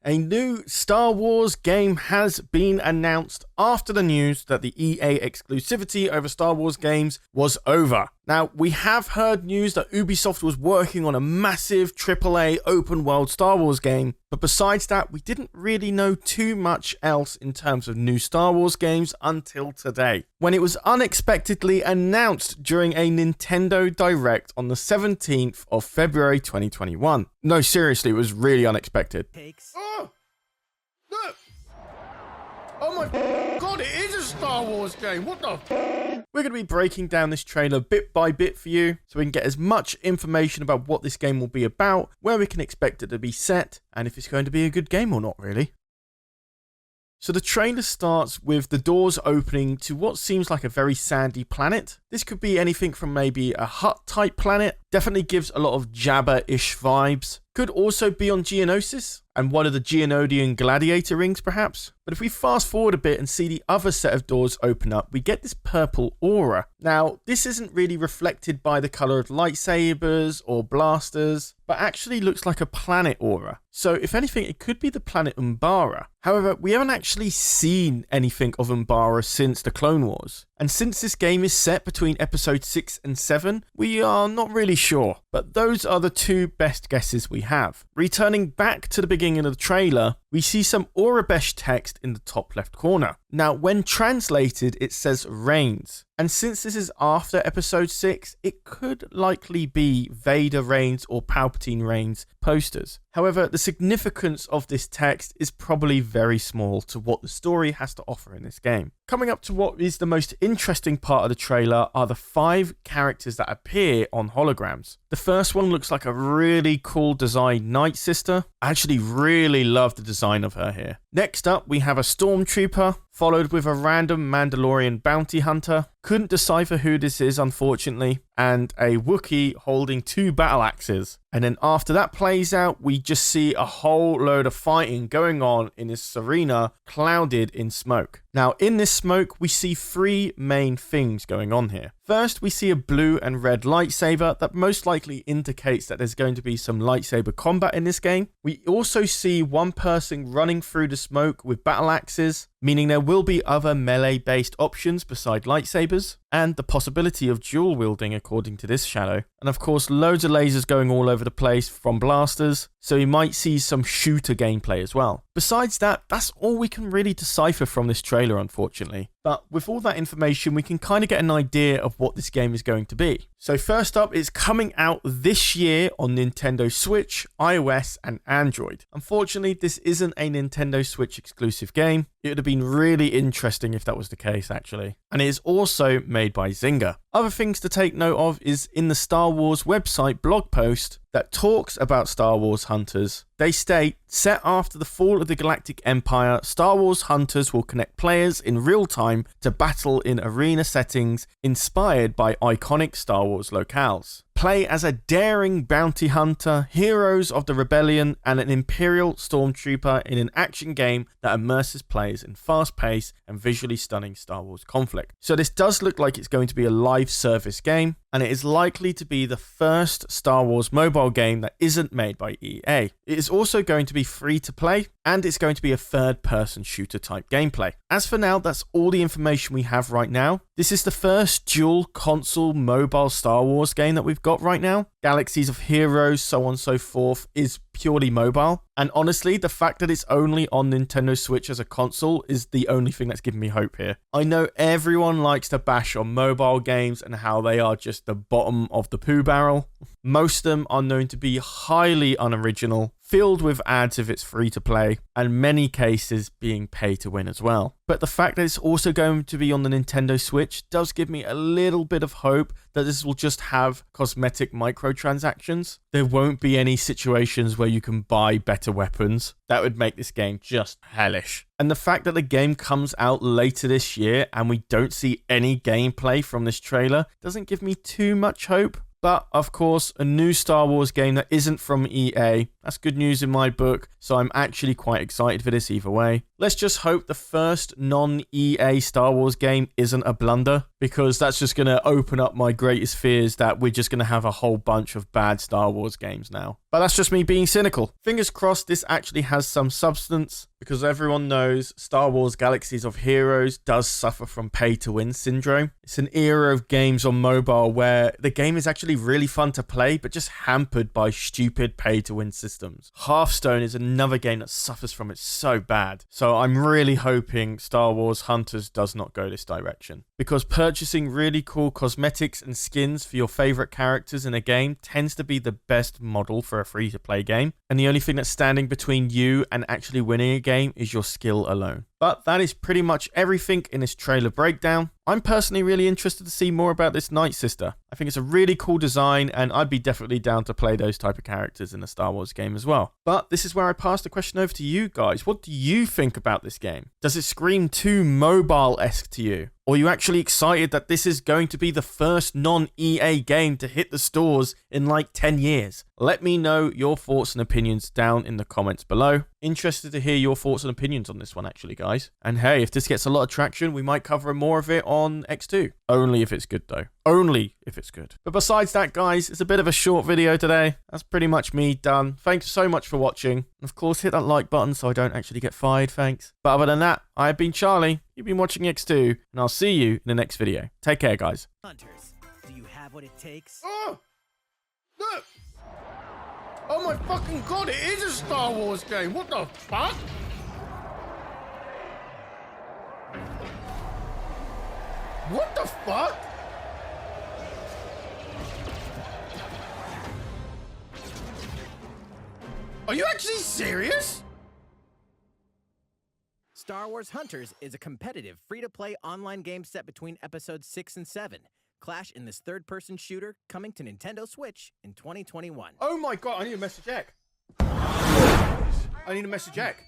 A new Star Wars game has been announced after the news that the EA exclusivity over Star Wars games was over. Now, we have heard news that Ubisoft was working on a massive AAA open world Star Wars game, but besides that, we didn't really know too much else in terms of new Star Wars games until today, when it was unexpectedly announced during a Nintendo Direct on the 17th of February 2021. No, seriously, it was really unexpected. Oh! Look! Oh my god, it is a Star Wars game! What the We're going to be breaking down this trailer bit by bit for you, so we can get as much information about what this game will be about, where we can expect it to be set, and if it's going to be a good game or not, really. So the trailer starts with the doors opening to what seems like a very sandy planet. This could be anything from maybe a hut type planet. Definitely gives a lot of Jabba-ish vibes. Could also be on Geonosis and one of the Geonodian gladiator rings perhaps. But if we fast forward a bit and see the other set of doors open up, we get this purple aura. Now, this isn't really reflected by the color of lightsabers or blasters, but actually looks like a planet aura. So if anything, it could be the planet Umbara. However, we haven't actually seen anything of Umbara since the Clone Wars. And since this game is set between episode 6 and 7, we are not really sure. But those are the two best guesses we have. Returning back to the beginning of the trailer, we see some Aurebesh text in the top left corner. Now, when translated, it says Reigns. And since this is after episode 6, it could likely be Vader Reigns or Palpatine Reigns posters. However, the significance of this text is probably very small to what the story has to offer in this game. Coming up to what is the most interesting part of the trailer are the 5 characters that appear on holograms. The first one looks like a really cool designed Nightsister. I actually really love the design of her here. Next up, we have a Stormtrooper, followed with a random Mandalorian Bounty Hunter. Couldn't decipher who this is, unfortunately. And a Wookie holding 2 battle axes. And then after that plays out, we just see a whole load of fighting going on in this arena, clouded in smoke. Now, in this smoke, we see 3 main things going on here. First, we see a blue and red lightsaber that most likely indicates that there's going to be some lightsaber combat in this game. We also see one person running through the smoke with battle axes, meaning there will be other melee-based options beside lightsabers, and the possibility of dual wielding according to this shadow. And of course, loads of lasers going all over the place from blasters, so you might see some shooter gameplay as well. Besides that, that's all we can really decipher from this trailer, unfortunately. But with all that information, we can kind of get an idea of what this game is going to be. So first up, it's coming out this year on Nintendo Switch, iOS, and Android. Unfortunately, this isn't a Nintendo Switch exclusive game. It would have been really interesting if that was the case, actually. And it is also made by Zynga. Other things to take note of is in the Star Wars website blog post that talks about Star Wars Hunters. They state, set after the fall of the Galactic Empire, Star Wars Hunters will connect players in real time to battle in arena settings inspired by iconic Star Wars locales. Play as a daring bounty hunter, heroes of the rebellion, and an Imperial Stormtrooper in an action game that immerses players in fast-paced and visually stunning Star Wars conflict. So this does look like it's going to be a live service game, and it is likely to be the first Star Wars mobile game that isn't made by EA. It is also going to be free to play, and it's going to be a third-person shooter type gameplay. As for now, that's all the information we have right now. This is the first dual console mobile Star Wars game that we've got right now. Galaxies of Heroes, so on and so forth, is purely mobile. And honestly, the fact that it's only on Nintendo Switch as a console is the only thing that's giving me hope here. I know everyone likes to bash on mobile games and how they are just the bottom of the poo barrel. Most of them are known to be highly unoriginal, filled with ads if it's free to play, and many cases being pay to win as well. But the fact that it's also going to be on the Nintendo Switch does give me a little bit of hope that this will just have cosmetic microtransactions. There won't be any situations where you can buy better weapons. That would make this game just hellish. And the fact that the game comes out later this year and we don't see any gameplay from this trailer doesn't give me too much hope. But, of course, a new Star Wars game that isn't from EA. That's good news in my book, so I'm actually quite excited for this either way. Let's just hope the first non-EA Star Wars game isn't a blunder, because that's just going to open up my greatest fears that we're just going to have a whole bunch of bad Star Wars games now. But that's just me being cynical. Fingers crossed this actually has some substance, because everyone knows Star Wars Galaxies of Heroes does suffer from pay-to-win syndrome. It's an era of games on mobile where the game is actually really fun to play, but just hampered by stupid pay-to-win systems. Hearthstone is another game that suffers from it so bad. So I'm really hoping Star Wars Hunters does not go this direction, because purchasing really cool cosmetics and skins for your favorite characters in a game tends to be the best model for a free-to-play game, and the only thing that's standing between you and actually winning a game is your skill alone. But that is pretty much everything in this trailer breakdown. I'm personally really interested to see more about this Nightsister. I think it's a really cool design, and I'd be definitely down to play those type of characters in a Star Wars game as well. But this is where I pass the question over to you guys. What do you think about this game? Does it scream too mobile-esque to you? Or are you actually excited that this is going to be the first non-EA game to hit the stores in like 10 years? Let me know your thoughts and opinions down in the comments below. Interested to hear your thoughts and opinions on this one, actually, guys. And hey, if this gets a lot of traction, we might cover more of it on EcksToo. Only if it's good, though. Only if it's good. But besides that, guys, it's a bit of a short video today. That's pretty much me done. Thanks so much for watching. And of course, hit that like button so I don't actually get fired, thanks. But other than that, I've been Charlie. You've been watching EcksToo, and I'll see you in the next video. Take care, guys. Hunters, do you have what it takes? Oh! Look! Oh my fucking god, it is a Star Wars game! What the fuck? What the fuck? Are you actually serious? Star Wars Hunters is a competitive, free-to-play online game set between episodes 6 and 7. Clash in this third-person shooter coming to Nintendo Switch in 2021. Oh my god, I need a message Eck. I need a message Eck.